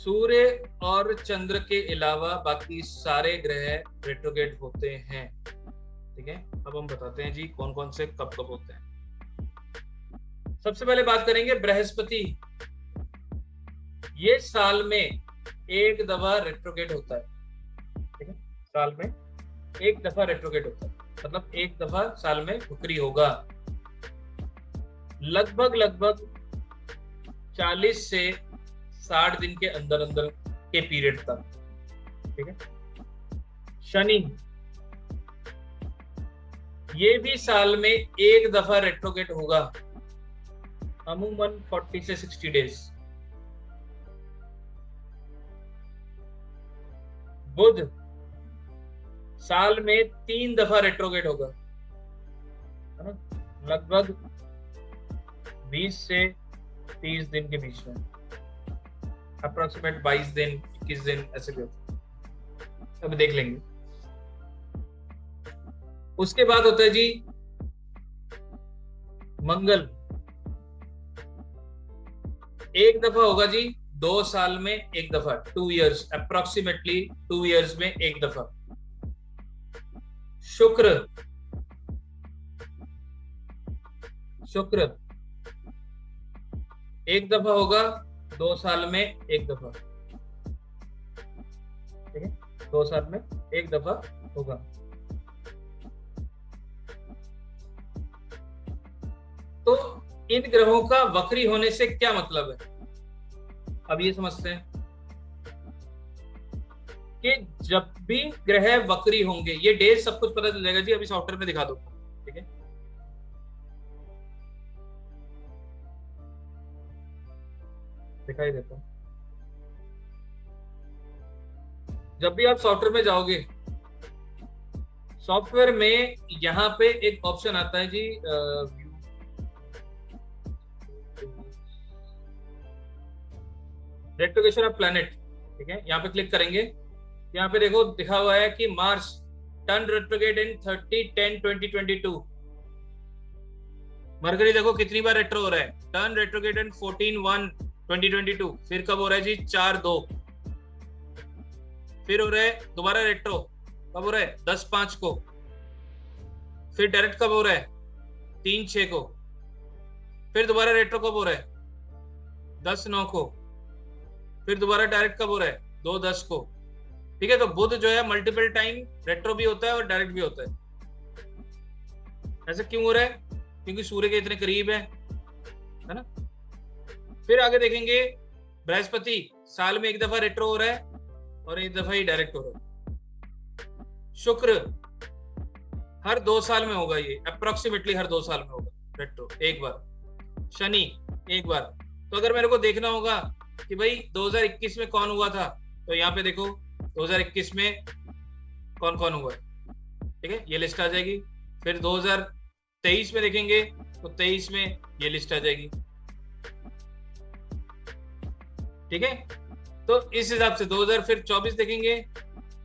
सूर्य और चंद्र के अलावा बाकी सारे ग्रह रेट्रोग्रेड होते हैं। ठीक है, अब हम बताते हैं जी कौन कौन से कब कब होते हैं। सबसे पहले बात करेंगे बृहस्पति। ये साल में एक दफा रेट्रोग्रेड होता है। ठीक है, साल में एक दफा रेट्रोग्रेड होता है, मतलब एक दफा साल में वक्री होगा। लगभग 40 से 60 दिन के अंदर अंदर के पीरियड तक। ठीक है, शनि ये भी साल में एक दफा रेट्रोग्रेड होगा, अमूमन 40 से 60 डेज। बुध साल में 3 दफा रेट्रोग्रेड होगा, है ना, लगभग 20 से 30 दिन के बीच में, अप्रोक्सीमेट 22 दिन 21 दिन ऐसे भी होता है, अभी देख लेंगे। उसके बाद होता है जी मंगल। एक दफा होगा जी 2 साल में एक दफा, 2 इयर्स, अप्रोक्सीमेटली 2 इयर्स में एक दफा। शुक्र एक दफा होगा 2 साल में एक दफा। ठीक है, 2 साल में एक दफा होगा। तो इन ग्रहों का वक्री होने से क्या मतलब है, अब ये समझते हैं कि जब भी ग्रह वक्री होंगे, ये डेज सब कुछ पता चल जाएगा जी, अभी सॉफ्टवेयर में दिखा दो। ठीक है, दिखाई देता हूं। जब भी आप सॉफ्टवेयर में जाओगे, सॉफ्टवेयर में यहां पे एक ऑप्शन आता है जी, रेट्रोग्रेशन ऑफ प्लैनेट। ठीक है, यहाँ पे क्लिक करेंगे, यहाँ पे देखो दिखा हुआ है कि मार्स टर्न रेट्रोग्रेड इन 30-10-2022। मरकरी देखो कितनी बार रेट्रो हो रहा है, टर्न रेट्रोग्रेड इन 14-1-2022। फिर कब हो रहा है जी, 4-2। फिर हो रहा है दोबारा रेट्रो, कब हो रहा है, 10-5 को। फिर डायरेक्ट कब हो रहा है, 3-6 को। फिर दोबारा रेट्रो कब हो रहा है, 10-9 को। फिर दोबारा डायरेक्ट कब हो रहा है, 2-10 को। ठीक है, तो बुध जो है मल्टीपल टाइम रेट्रो भी होता है और डायरेक्ट भी होता है। ऐसा क्यों हो रहा है, क्योंकि सूर्य के इतने करीब है ना। फिर आगे देखेंगे बृहस्पति साल में एक दफा रेट्रो हो रहा है और एक दफा ही डायरेक्ट हो रहा है। शुक्र हर 2 साल में होगा, ये अप्रोक्सीमेटली हर 2 साल में होगा रेट्रो एक बार। शनि एक बार। तो अगर मेरे को देखना होगा कि भाई 2021 में कौन हुआ था, तो यहाँ पे देखो 2021 में कौन कौन हुआ है। ठीक है, ये लिस्ट आ जाएगी। फिर 2023 में देखेंगे तो 23 में ये लिस्ट आ जाएगी। ठीक है, तो इस हिसाब से 2024 देखेंगे,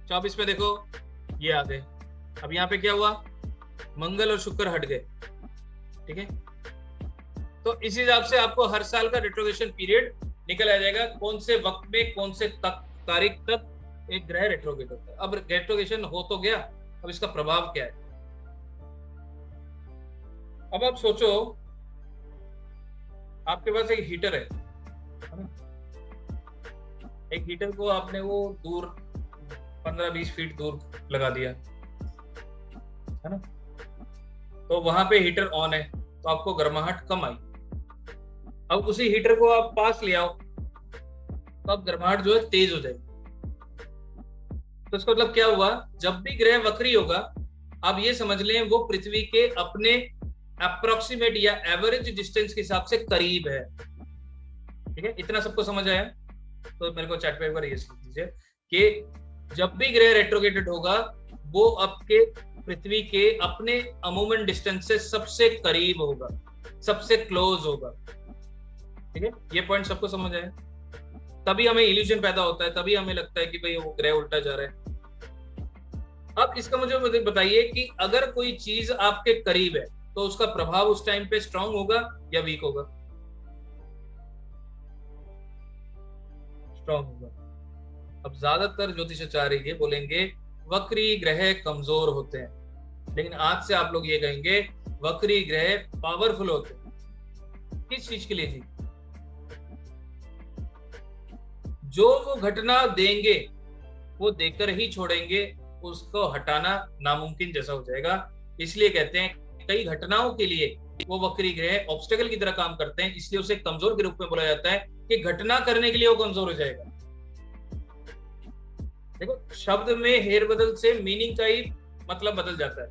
24 में देखो ये आ गए। अब यहाँ पे क्या हुआ, मंगल और शुक्र हट गए। ठीक है, तो इस हिसाब से आपको हर साल का रेट्रोग्रेशन पीरियड निकल आ जाएगा, कौन से वक्त में कौन से तारीख तक एक ग्रह रेट्रोग्रेड होता है। अब रेट्रोग्रेशन हो तो गया, अब इसका प्रभाव क्या है। अब आप सोचो, आपके पास एक हीटर है, एक हीटर को आपने वो दूर 15-20 फीट दूर लगा दिया, है ना, तो वहां पे हीटर ऑन है, तो आपको गर्माहट कम आई। अब उसी हीटर को आप पास ले आओ, तो अब गर्माहट जो है तेज हो जाएगी। तो इसका मतलब क्या हुआ, जब भी ग्रह वक्री होगा, आप ये समझ लें वो पृथ्वी के अपने अप्रोक्सीमेट या एवरेज डिस्टेंस के हिसाब से करीब है। ठीक है, इतना सबको समझ आया, तो मेरे को चैट पे एक बार ये लिख दीजिए कि जब भी ग्रह रेट्रोग्रेडेड होगा, वो आपके पृथ्वी के अपने अमूमन डिस्टेंस से सबसे करीब होगा, सबसे क्लोज होगा। ठीक है, ये पॉइंट सबको समझ आया। तभी हमें इल्यूजन पैदा होता है, तभी हमें लगता है कि भाई वो ग्रह उल्टा जा रहा है। अब इसका मुझे बताइए कि अगर कोई चीज आपके करीब है तो उसका प्रभाव उस टाइम पे स्ट्रांग होगा या वीक होगा। स्ट्रॉन्ग होगा। अब ज्यादातर ज्योतिषाचार्य ये बोलेंगे वक्री ग्रह कमजोर होते हैं, लेकिन आज से आप लोग ये कहेंगे वक्री ग्रह पावरफुल होते हैं। किस चीज के लिए जी? जो वो घटना देंगे वो देकर ही छोड़ेंगे, उसको हटाना नामुमकिन जैसा हो जाएगा। इसलिए कहते हैं कई घटनाओं के लिए वो वक्री ग्रह ऑब्स्टेकल की तरह काम करते हैं, इसलिए उसे कमजोर के रूप में बोला जाता है कि घटना करने के लिए वो कमजोर हो जाएगा। देखो, शब्द में हेर बदल से मीनिंग का ही मतलब बदल जाता है,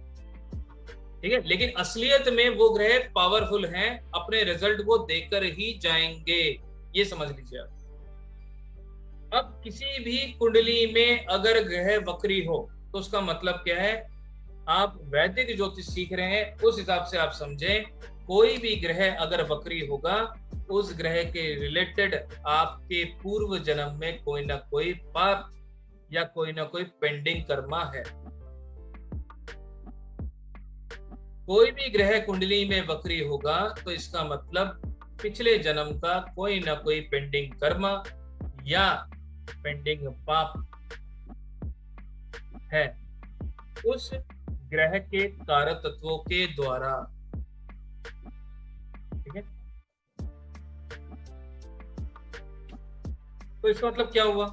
ठीक है, लेकिन असलियत में वो ग्रह पावरफुल हैं, अपने रिजल्ट वो देकर ही जाएंगे, ये समझ लीजिए आप। अब किसी भी कुंडली में अगर ग्रह वक्री हो तो उसका मतलब क्या है? आप वैदिक ज्योतिष सीख रहे हैं, उस हिसाब से आप समझें, कोई भी ग्रह अगर वक्री होगा, उस ग्रह के रिलेटेड आपके पूर्व जन्म में कोई ना कोई पाप या कोई ना कोई पेंडिंग कर्मा है। कोई भी ग्रह कुंडली में वक्री होगा तो इसका मतलब पिछले जन्म का कोई ना कोई पेंडिंग कर्मा या पेंडिंग पाप है उस ग्रह के कारक तत्वों के द्वारा, ठीक है। तो इसका मतलब क्या हुआ?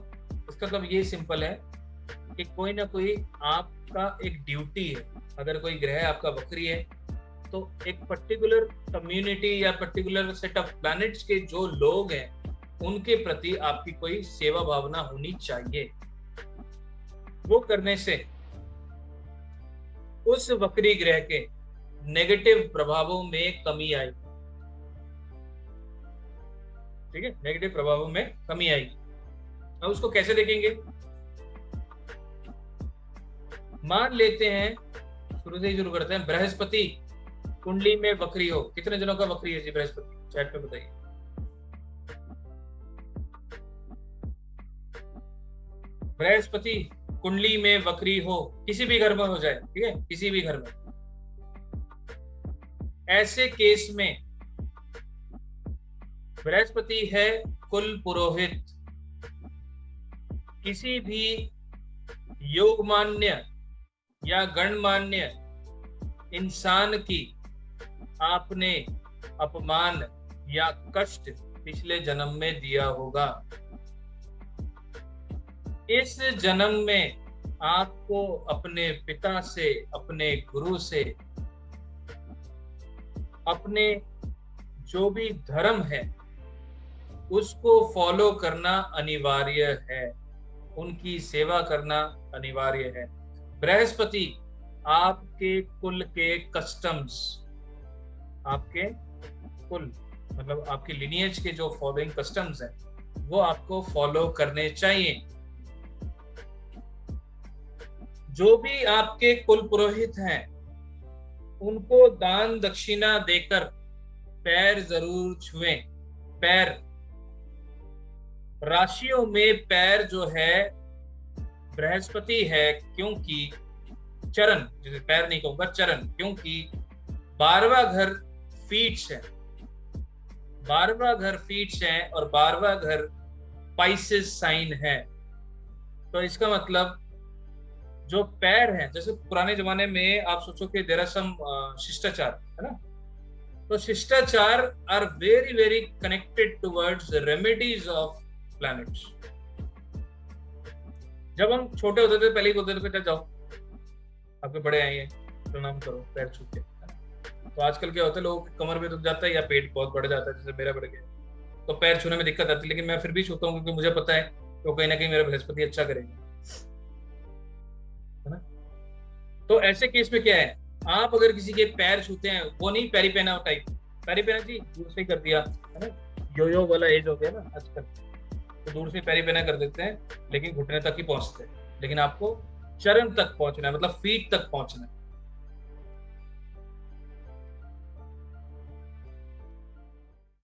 इसका मतलब ये सिंपल है कि कोई ना कोई आपका एक ड्यूटी है। अगर कोई ग्रह आपका वक्री है तो एक पर्टिकुलर कम्युनिटी या पर्टिकुलर सेट ऑफ प्लैनेट्स के जो लोग हैं उनके प्रति आपकी कोई सेवा भावना होनी चाहिए। वो करने से उस वक्री ग्रह के नेगेटिव प्रभावों में कमी आई, ठीक है, नेगेटिव प्रभावों में कमी आई। अब उसको कैसे देखेंगे? मान लेते हैं, शुरू से ही शुरू करते हैं, बृहस्पति कुंडली में वक्री हो। कितने जनों का वक्री है जी बृहस्पति? चैट पे बताइए। बृहस्पति कुंडली में वक्री हो, किसी भी घर में हो जाए, ठीक है, किसी भी घर में, ऐसे केस में बृहस्पति है कुल पुरोहित। किसी भी योगमान्य या गणमान्य इंसान की आपने अपमान या कष्ट पिछले जन्म में दिया होगा। इस जन्म में आपको अपने पिता से, अपने गुरु से, अपने जो भी धर्म है उसको फॉलो करना अनिवार्य है, उनकी सेवा करना अनिवार्य है। बृहस्पति आपके कुल के कस्टम्स, आपके कुल मतलब आपके लिनिएज के जो फॉलोइंग कस्टम्स हैं वो आपको फॉलो करने चाहिए। जो भी आपके कुल पुरोहित हैं उनको दान दक्षिणा देकर पैर जरूर छुएं। पैर, राशियों में पैर जो है बृहस्पति है, क्योंकि चरण, जिसे पैर नहीं कहूंगा, चरण, क्योंकि 12वां घर फीट्स है, 12वां घर फीट्स है और 12वां घर पाइसेस साइन है। तो इसका मतलब जो पैर हैं, जैसे पुराने जमाने में आप सोचो कि देयर आर सम शिष्टाचार, है ना, तो शिष्टाचार are very very connected towards remedies of planets. जब हम छोटे होते थे पहले ही बोलते थे जाओ आपके बड़े आए हैं प्रणाम करो पैर छू के। तो आजकल क्या होता है, लोगों के कमर में दुख जाता है या पेट बहुत बढ़ जाता है, जैसे मेरा बढ़ गया, तो पैर छूने में दिक्कत आती है, लेकिन मैं फिर भी छूता हूँ क्योंकि मुझे पता है तो कहीं ना कहीं मेरा बृहस्पति अच्छा करेगा, है ना। तो ऐसे केस में क्या है, आप अगर किसी के पैर छूते हैं, वो नहीं पैरी पहना टाइप, पैरी पहना जी दूर से कर दिया, है ना, यो वाला एज हो गया ना आजकल, तो दूर से पैरी पहना कर देते हैं, लेकिन घुटने तक ही पहुंचते हैं। लेकिन आपको चरण तक पहुंचना है, मतलब फीट तक पहुंचना है।